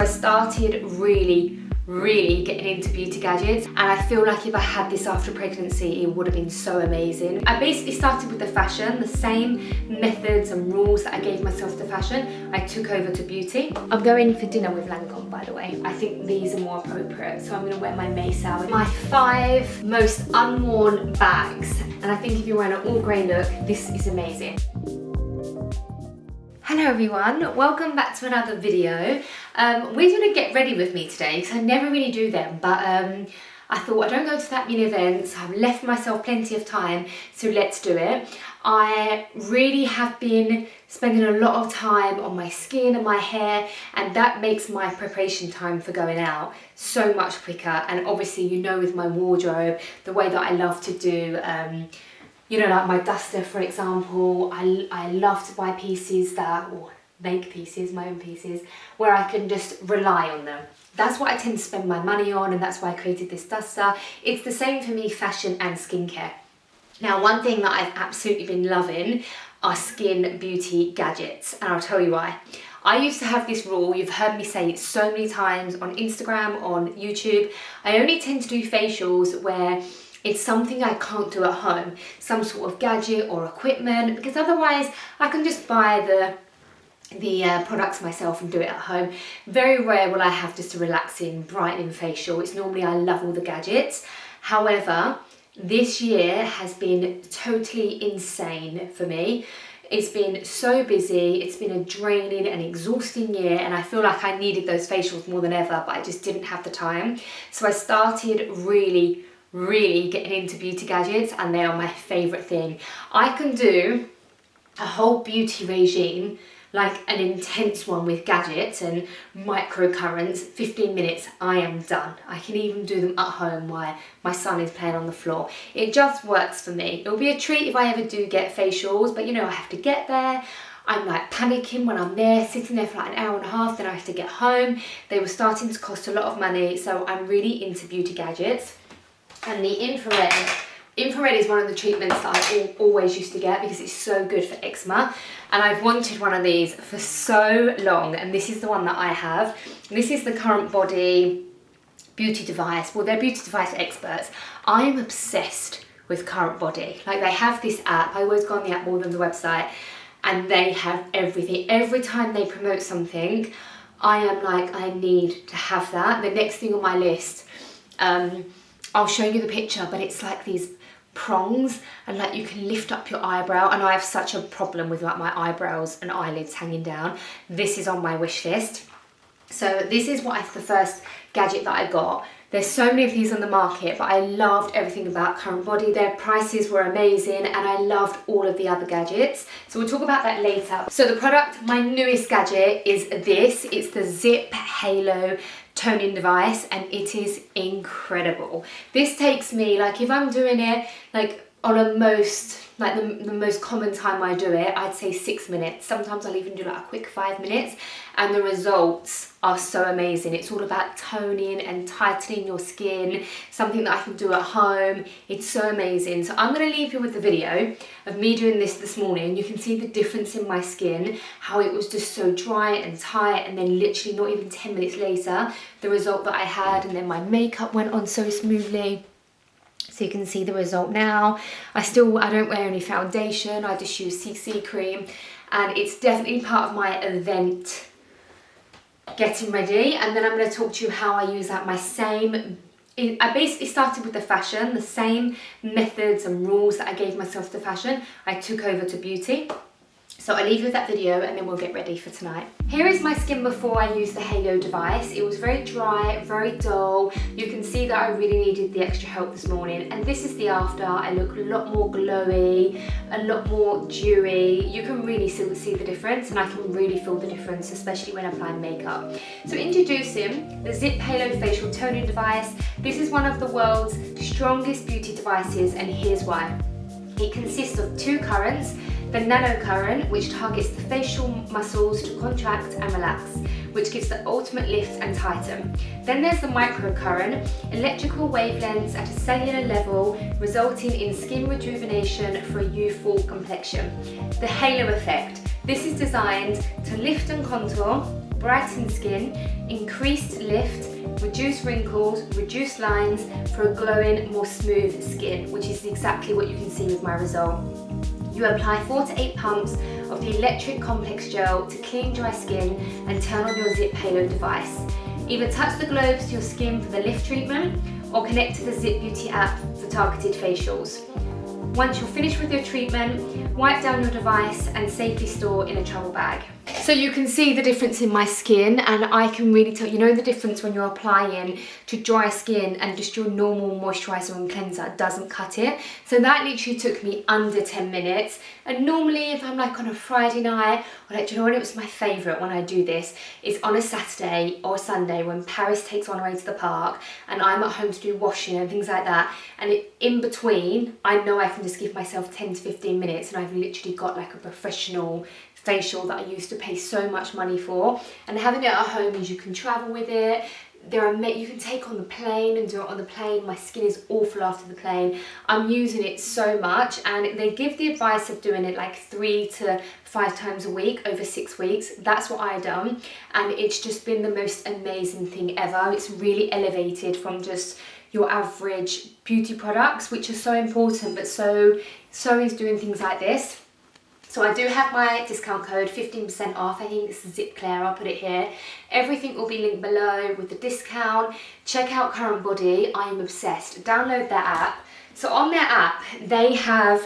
started really getting into beauty gadgets, and I feel like if I had this after pregnancy, it would have been so amazing. I basically started with the fashion, the same methods and rules that I gave myself to fashion, I took over to beauty. I'm going for dinner with Lancome, by the way. I think these are more appropriate, so I'm gonna wear my mace out. My 5 most unworn bags, and I think if you're wearing an all grey look, this is amazing. Hello everyone, welcome back to another video. We're gonna get ready with me today because I never really do them, but I thought I don't go to that many events, I've left myself plenty of time, so let's do it. I really have been spending a lot of time on my skin and my hair, and that makes my preparation time for going out so much quicker. And obviously, you know, with my wardrobe, the way that I love to do you know, like my duster, for example, I love to buy pieces that, or make pieces, my own pieces, where I can just rely on them. That's what I tend to spend my money on, and that's why I created this duster. It's the same for me, fashion and skincare. Now, one thing that I've absolutely been loving are skin beauty gadgets, and I'll tell you why. I used to have this rule, you've heard me say it so many times on Instagram, on YouTube. I only tend to do facials where it's something I can't do at home, some sort of gadget or equipment, because otherwise I can just buy the products myself and do it at home. Very rare will I have just a relaxing, brightening facial. It's normally I love all the gadgets. However, this year has been totally insane for me. It's been so busy, it's been a draining and exhausting year, and I feel like I needed those facials more than ever, but I just didn't have the time. So I started really getting into beauty gadgets, and they are my favourite thing. I can do a whole beauty regime, like an intense one with gadgets and microcurrents, 15 minutes, I am done. I can even do them at home while my son is playing on the floor. It just works for me. It'll be a treat if I ever do get facials, but you know, I have to get there. I'm like panicking when I'm there, sitting there for like an hour and a half, then I have to get home. They were starting to cost a lot of money, so I'm really into beauty gadgets. And the infrared is one of the treatments that I always used to get because it's so good for eczema. And I've wanted one of these for so long, and this is the one that I have. This is the Current Body beauty device. Well, they're beauty device experts. I'm obsessed with Current Body. Like, they have this app. I always go on the app more than the website, and they have everything. Every time they promote something, I am like, I need to have that. The next thing on my list, I'll show you the picture, but it's like these prongs, and like you can lift up your eyebrow, and I have such a problem with like my eyebrows and eyelids hanging down. This is on my wish list. So this is the first gadget that I got. There's so many of these on the market, but I loved everything about Current Body. Their prices were amazing, and I loved all of the other gadgets. So we'll talk about that later. So the product, my newest gadget, is this. It's the Zip Halo toning device, and it is incredible. This takes me, like, if I'm doing it like on a most, like the most common time I do it, I'd say 6 minutes. Sometimes I'll even do like a quick 5 minutes, and the results are so amazing. It's all about toning and tightening your skin, something that I can do at home. It's so amazing. So I'm going to leave you with the video of me doing this morning. You can see the difference in my skin, how it was just so dry and tight, and then literally not even 10 minutes later, the result that I had, and then my makeup went on so smoothly. So you can see the result now. I don't wear any foundation, I just use CC cream, and it's definitely part of my event getting ready. And then I'm going to talk to you how I use that I basically started with the fashion, the same methods and rules that I gave myself to fashion, I took over to beauty. So I'll leave you with that video, and then we'll get ready for tonight. Here is my skin before I used the Halo device. It was very dry, very dull. You can see that I really needed the extra help this morning. And this is the after. I look a lot more glowy, a lot more dewy. You can really still see the difference, and I can really feel the difference, especially when applying makeup. So introducing the Zip Halo facial toning device. This is one of the world's strongest beauty devices, and here's why. It consists of 2 currents. The nano current, which targets the facial muscles to contract and relax, which gives the ultimate lift and tighten. Then there's the microcurrent, electrical wavelengths at a cellular level, resulting in skin rejuvenation for a youthful complexion. The halo effect. This is designed to lift and contour brighten skin, increased lift, reduce wrinkles, reduce lines for a glowing, more smooth skin, which is exactly what you can see with my result. You apply 4 to 8 pumps of the electric complex gel to clean dry skin and turn on your Zip Halo device. Either touch the globes to your skin for the lift treatment or connect to the Zip Beauty app for targeted facials. Once you're finished with your treatment, wipe down your device and safely store in a travel bag. So you can see the difference in my skin, and I can really tell, you know the difference when you're applying to dry skin and just your normal moisturiser and cleanser doesn't cut it. So that literally took me under 10 minutes. And normally if I'm like on a Friday night, or like, do you know what, it was my favourite when I do this, is on a Saturday or Sunday when Paris takes one away to the park and I'm at home to do washing and things like that. And in between, I know I can just give myself 10 to 15 minutes and I've literally got like a professional facial that I used to pay so much money for. And having it at home means you can travel with it. You can take on the plane and do it on the plane. My skin is awful after the plane. I'm using it so much, and they give the advice of doing it like 3 to 5 times a week over 6 weeks. That's what I done, and it's just been the most amazing thing ever. It's really elevated from just your average beauty products, which are so important, but so is doing things like this. So I do have my discount code, 15% off. I think it's Zip Claire, I'll put it here. Everything will be linked below with the discount. Check out Current Body, I am obsessed. Download their app. So on their app, they have,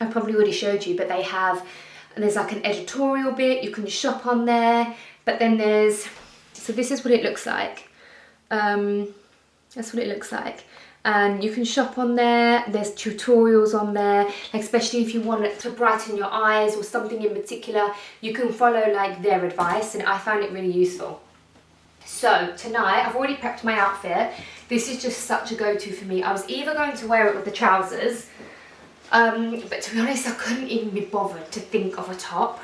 I probably already showed you, but there's like an editorial bit, you can shop on there, but then so this is what it looks like. That's what it looks like. And you can shop on there. There's tutorials on there, like especially if you want it to brighten your eyes or something in particular, you can follow like their advice, and I found it really useful. So tonight, I've already prepped my outfit. This is just such a go-to for me. I was either going to wear it with the trousers, but to be honest, I couldn't even be bothered to think of a top.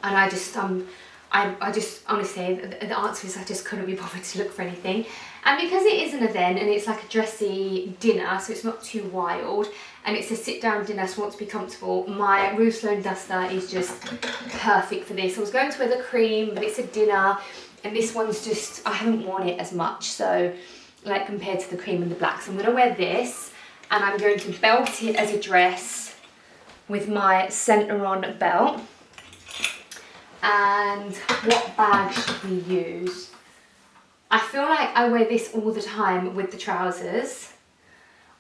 And I just honestly, the answer is I just couldn't be bothered to look for anything. And because it is an event and it's like a dressy dinner, so it's not too wild, and it's a sit-down dinner, so I want to be comfortable, my Rue Sloan duster is just perfect for this. I was going to wear the cream, but it's a dinner, and this one's just, I haven't worn it as much, so like compared to the cream and the black. So I'm going to wear this, and I'm going to belt it as a dress with my centre-on belt. And what bag should we use? I feel like I wear this all the time with the trousers.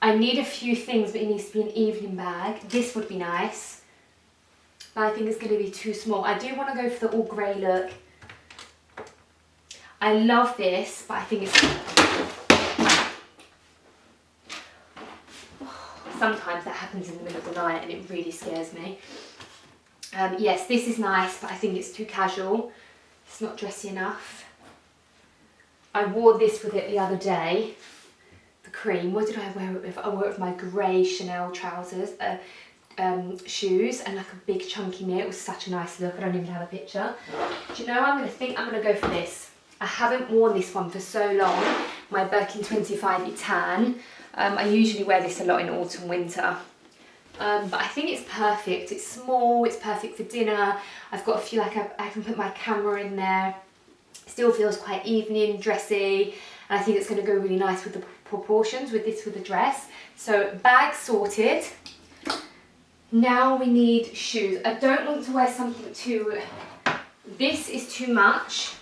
I need a few things, but it needs to be an evening bag. This would be nice, but I think it's going to be too small. I do want to go for the all grey look. I love this, but I think it's... Sometimes that happens in the middle of the night and it really scares me. Yes, this is nice, but I think it's too casual. It's not dressy enough. I wore this with it the other day, the cream. What did I wear it with? I wore it with my grey Chanel trousers, shoes, and like a big chunky knit. It was such a nice look. I don't even have a picture. Do you know, I'm going to go for this. I haven't worn this one for so long. My Birkin 25 tan. I usually wear this a lot in autumn, winter. But I think it's perfect. It's small, it's perfect for dinner. I've got a few, like I can put my camera in there. Still feels quite evening, dressy, and I think it's going to go really nice with the proportions with the dress. So bag sorted. Now we need shoes. I don't want to wear something too, this is too much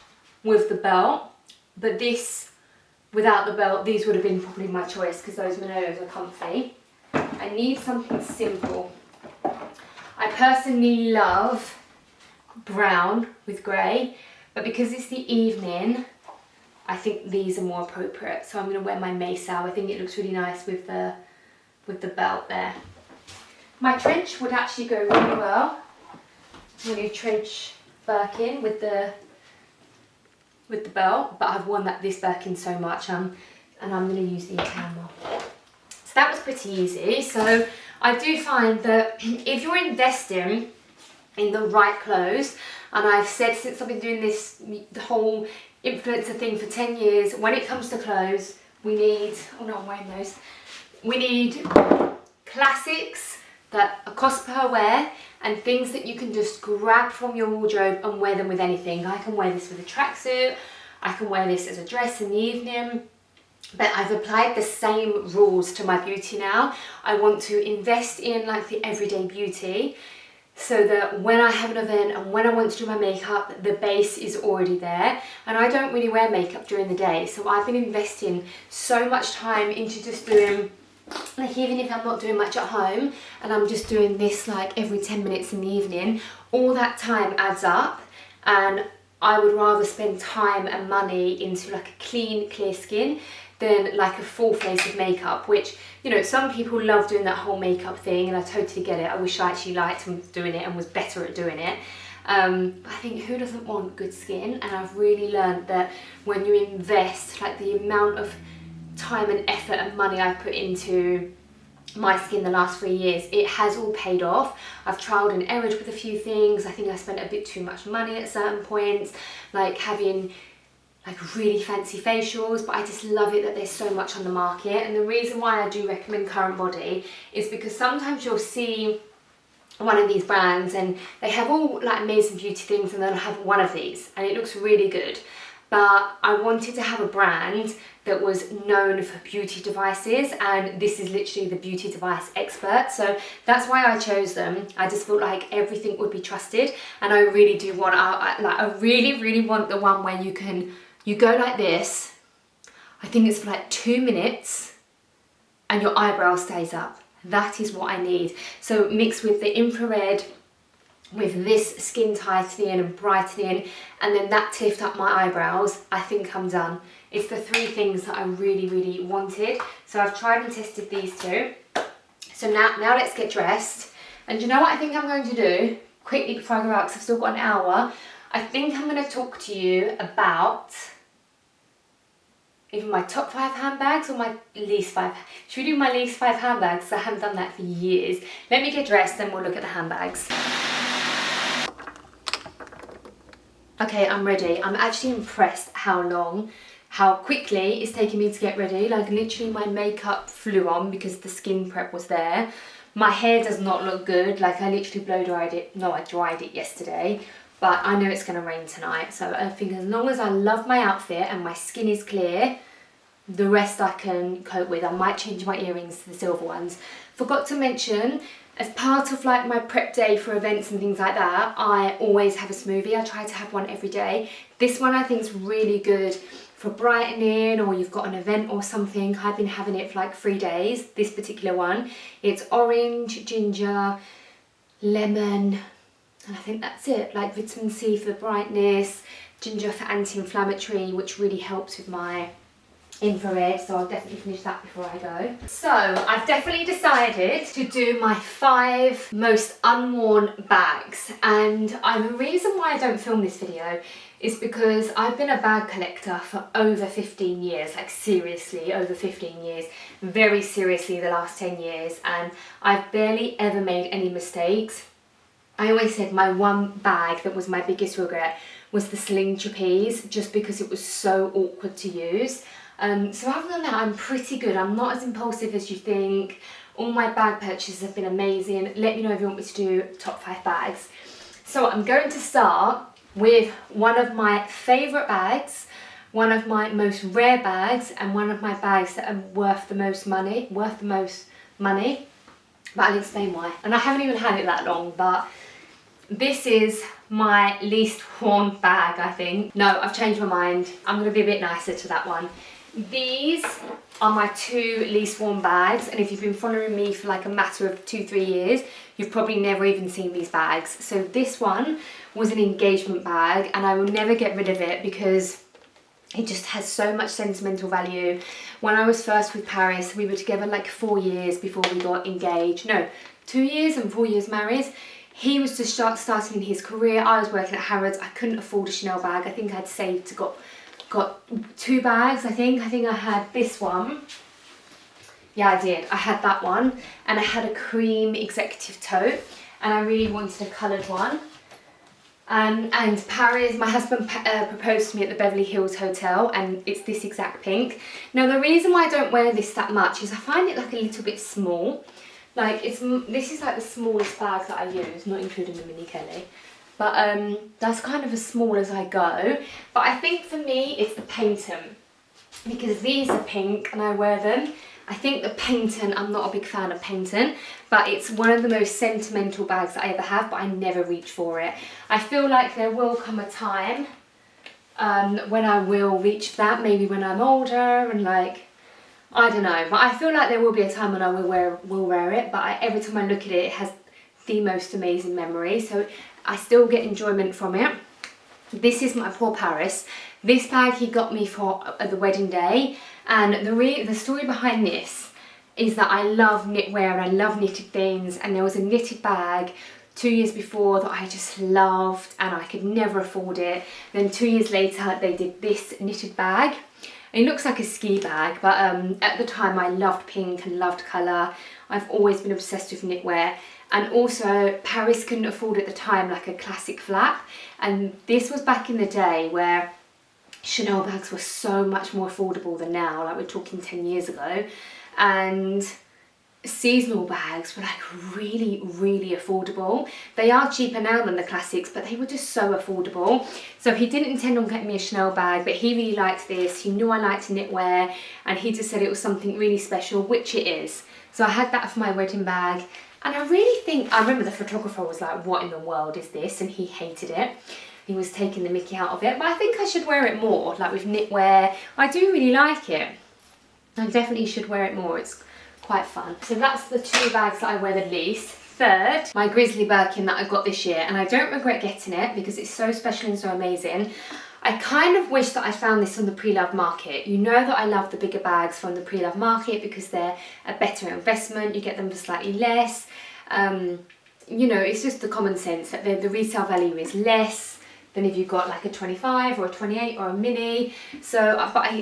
with the belt, but this without the belt, these would have been probably my choice because those Manolos are comfy. I need something simple. I personally love brown with grey, but because it's the evening, I think these are more appropriate. So I'm going to wear my Maysow. I think it looks really nice with the belt there. My trench would actually go really well. My new trench Birkin with the belt, but I've worn this Birkin so much, and I'm going to use the camera. So that was pretty easy. So I do find that if you're investing in the right clothes, and I've said since I've been doing the whole influencer thing for 10 years, when it comes to clothes, we need, oh no, I'm wearing those, we need classics that are cost per wear and things that you can just grab from your wardrobe and wear them with anything. I can wear this with a tracksuit, I can wear this as a dress in the evening, but I've applied the same rules to my beauty now. I want to invest in like the everyday beauty so that when I have an event and when I want to do my makeup, the base is already there. And I don't really wear makeup during the day, so I've been investing so much time into just doing, like even if I'm not doing much at home and I'm just doing this like every 10 minutes in the evening, all that time adds up, and I would rather spend time and money into like a clean, clear skin than like a full face of makeup, which, you know, some people love doing that whole makeup thing, and I totally get it. I wish I actually liked doing it and was better at doing it. I think who doesn't want good skin? And I've really learned that when you invest, like the amount of time and effort and money I've put into my skin the last 3 years, it has all paid off. I've trialed and errored with a few things. I think I spent a bit too much money at certain points, like having like really fancy facials, but I just love it that there's so much on the market. And the reason why I do recommend Current Body is because sometimes you'll see one of these brands and they have all like amazing beauty things, and then I have one of these and it looks really good. But I wanted to have a brand that was known for beauty devices, and this is literally the beauty device expert. So that's why I chose them. I just felt like everything would be trusted, and I really do want, I really want the one where you go like this, I think it's for like 2 minutes, and your eyebrow stays up. That is what I need. So mixed with the infrared, with this skin tightening and brightening, and then that to lift up my eyebrows, I think I'm done. It's the 3 things that I really wanted. So I've tried and tested these 2. So now let's get dressed. And you know what I think I'm going to do quickly before I go out, because I've still got an hour? I think I'm going to talk to you about either my top 5 handbags or my least 5. Should we do my least 5 handbags? Because I haven't done that for years. Let me get dressed, then we'll look at the handbags. Okay, I'm ready. I'm actually impressed how quickly it's taken me to get ready. Like literally my makeup flew on because the skin prep was there. My hair does not look good. Like I literally blow dried it. No, I dried it yesterday. But I know it's going to rain tonight, so I think as long as I love my outfit and my skin is clear, the rest I can cope with. I might change my earrings to the silver ones. Forgot to mention, as part of like my prep day for events and things like that, I always have a smoothie. I try to have one every day. This one I think is really good for brightening, or you've got an event or something. I've been having it for like 3 days, this particular one. It's orange, ginger, lemon, and I think that's it. Like vitamin C for the brightness, ginger for anti-inflammatory, which really helps with my infrared, so I'll definitely finish that before I go. So I've definitely decided to do my 5 most unworn bags, and the reason why I don't film this video is because I've been a bag collector for over 15 years, like seriously over 15 years, very seriously the last 10 years, and I've barely ever made any mistakes. I always said my one bag that was my biggest regret was the sling trapeze, just because it was so awkward to use. So other than that, I'm pretty good. I'm not as impulsive as you think. All my bag purchases have been amazing. Let me know if you want me to do top 5 bags. So I'm going to start with one of my favourite bags, one of my most rare bags, and one of my bags that are worth the most money. But I'll explain why. And I haven't even had it that long, but this is my least worn bag, I think. No, I've changed my mind. I'm going to be a bit nicer to that one. These are my 2 least worn bags, and if you've been following me for like a matter of 2-3 years, you've probably never even seen these bags. So this one was an engagement bag, and I will never get rid of it because it just has so much sentimental value. When I was first with Paris, we were together like 4 years before we got engaged. No, 2 years and 4 years married. He was just starting his career. I was working at Harrods. I couldn't afford a Chanel bag. I think I'd saved to got 2 bags, I think. I had this one. Yeah, I did. I had that one. And I had a cream executive tote. And I really wanted a coloured one. And Paris, my husband proposed to me at the Beverly Hills Hotel, and it's this exact pink. Now, the reason why I don't wear this that much is I find it like a little bit small. Like this is like the smallest bag that I use, not including the mini Kelly. But that's kind of as small as I go. But I think for me, it's the Painton. Because these are pink and I wear them. I think the Painton, I'm not a big fan of Painton, but it's one of the most sentimental bags that I ever have, but I never reach for it. I feel like there will come a time when I will reach for that, maybe when I'm older and like, I don't know. But I feel like there will be a time when I will wear it, but every time I look at it, it has the most amazing memory. So I still get enjoyment from it. This is my poor Paris. This bag he got me for the wedding day, and the story behind this is that I love knitwear and I love knitted things, and there was a knitted bag 2 years before that I just loved and I could never afford it. Then 2 years later they did this knitted bag. It looks like a ski bag, but at the time I loved pink and loved colour. I've always been obsessed with knitwear. And also Paris couldn't afford at the time like a classic flap, and this was back in the day where Chanel bags were so much more affordable than now, like we're talking 10 years ago, and seasonal bags were like really, really affordable. They are cheaper now than the classics, but they were just so affordable. So he didn't intend on getting me a Chanel bag, but he really liked this. He knew I liked knitwear, and he just said it was something really special, which it is. So I had that for my wedding bag. And I really think, I remember the photographer was like, what in the world is this? And he hated it. He was taking the mickey out of it. But I think I should wear it more, like with knitwear. I do really like it. I definitely should wear it more. It's quite fun. So that's the two bags that I wear the least. Third, my Grizzly Birkin that I got this year. And I don't regret getting it because it's so special and so amazing. I kind of wish that I found this on the pre-loved market. You know that I love the bigger bags from the pre-loved market because they're a better investment. You get them for slightly less. You know, it's just the common sense that the resale value is less than if you got like a 25 or a 28 or a mini. So,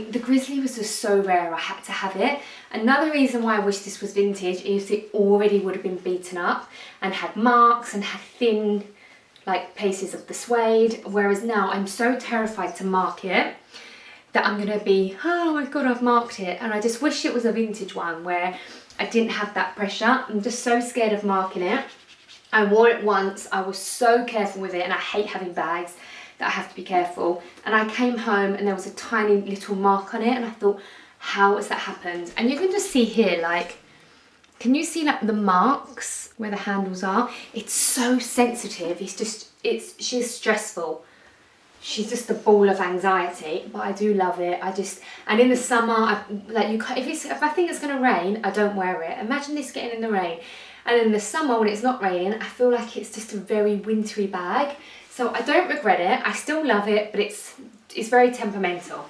the Grizzly was just so rare, I had to have it. Another reason why I wish this was vintage is it already would have been beaten up and had marks and had thin like places of the suede, whereas now I'm so terrified to mark it that I'm gonna be, oh my god, I've marked it. And I just wish it was a vintage one where I didn't have that pressure. I'm just so scared of marking it. I wore it once, I was so careful with it, and I hate having bags that I have to be careful. And I came home and there was a tiny little mark on it, and I thought, how has that happened? And you can just see here, like, can you see like the marks where the handles are? It's so sensitive. She's stressful. She's just a ball of anxiety, but I do love it. And in the summer, if I think it's gonna rain, I don't wear it. Imagine this getting in the rain. And in the summer when it's not raining, I feel like it's just a very wintry bag. So I don't regret it. I still love it, but it's very temperamental.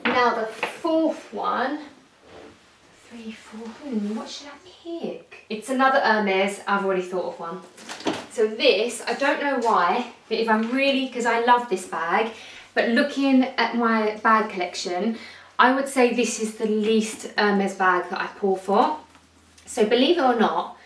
Now the fourth one, what should I pick? It's another Hermes. I've already thought of one. So this, I don't know why, but because I love this bag, but looking at my bag collection, I would say this is the least Hermes bag that I pull for. So believe it or not,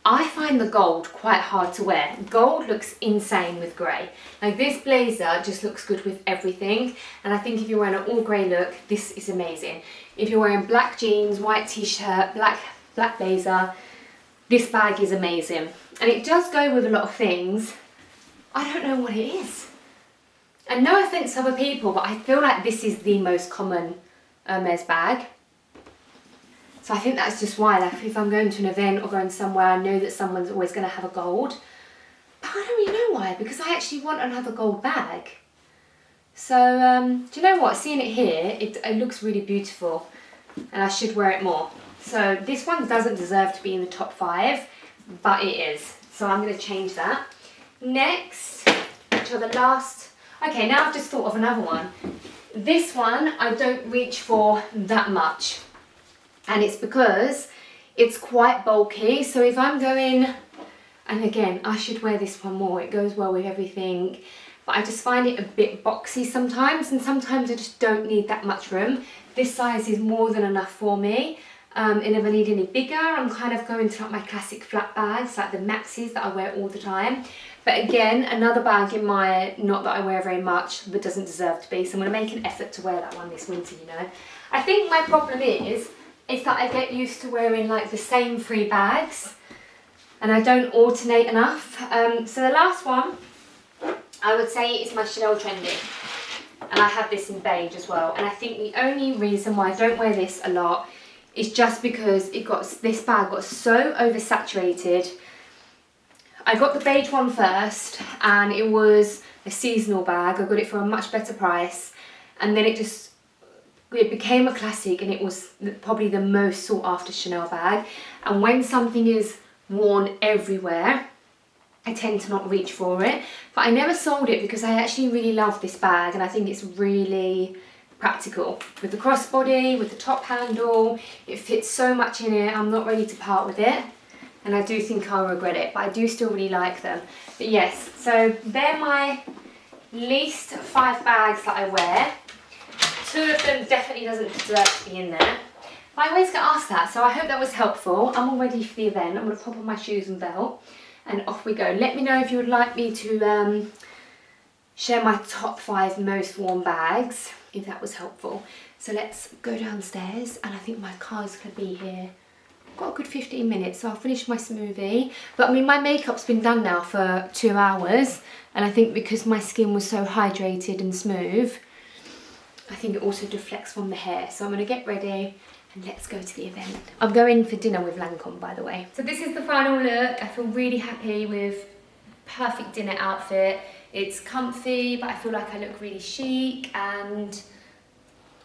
I find the gold quite hard to wear. Gold looks insane with grey. Like this blazer just looks good with everything. And I think if you're wearing an all grey look, this is amazing. If you're wearing black jeans, white t-shirt, black blazer, this bag is amazing. And it does go with a lot of things. I don't know what it is. And no offense to other people, but I feel like this is the most common Hermes bag. So I think that's just why, like if I'm going to an event or going somewhere, I know that someone's always going to have a gold. But I don't really know why, because I actually want another gold bag. So, do you know what? Seeing it here, it looks really beautiful, and I should wear it more. So this one doesn't deserve to be in the top 5, but it is. So I'm going to change that. Next, which are the last... Okay, now I've just thought of another one. This one I don't reach for that much. And it's because it's quite bulky. So if I'm going, and again, I should wear this one more. It goes well with everything. But I just find it a bit boxy sometimes. And sometimes I just don't need that much room. This size is more than enough for me. And if I need any bigger, I'm kind of going to like my classic flat bags, like the maxis that I wear all the time. But again, another bag in my, not that I wear very much, but doesn't deserve to be. So I'm going to make an effort to wear that one this winter, you know. I think my problem is is that I get used to wearing like the same 3 bags and I don't alternate enough. So the last one I would say is my Chanel Trendy, and I have this in beige as well. And I think the only reason why I don't wear this a lot is just because this bag got so oversaturated. I got the beige one first and it was a seasonal bag. I got it for a much better price, and then it became a classic, and it was probably the most sought after Chanel bag. And when something is worn everywhere, I tend to not reach for it. But I never sold it because I actually really love this bag, and I think it's really practical. With the crossbody, with the top handle, it fits so much in it. I'm not ready to part with it, and I do think I'll regret it, but I do still really like them. But yes, so they're my least 5 bags that I wear. 2 of them definitely doesn't deserve to be in there. But I always get asked that, so I hope that was helpful. I'm all ready for the event. I'm going to pop on my shoes and belt, and off we go. Let me know if you would like me to share my top 5 most worn bags, if that was helpful. So let's go downstairs, and I think my car's going to be here. I've got a good 15 minutes, so I'll finish my smoothie. But I mean, my makeup's been done now for 2 hours, and I think because my skin was so hydrated and smooth, I think it also deflects from the hair. So I'm going to get ready and let's go to the event. I'm going for dinner with Lancome, by the way. So this is the final look. I feel really happy with perfect dinner outfit. It's comfy, but I feel like I look really chic, and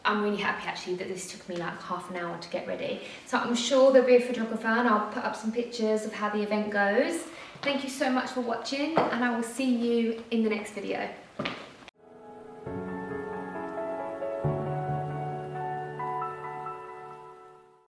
I'm really happy actually that this took me like half an hour to get ready. So I'm sure there'll be a photographer, and I'll put up some pictures of how the event goes. Thank you so much for watching, and I will see you in the next video.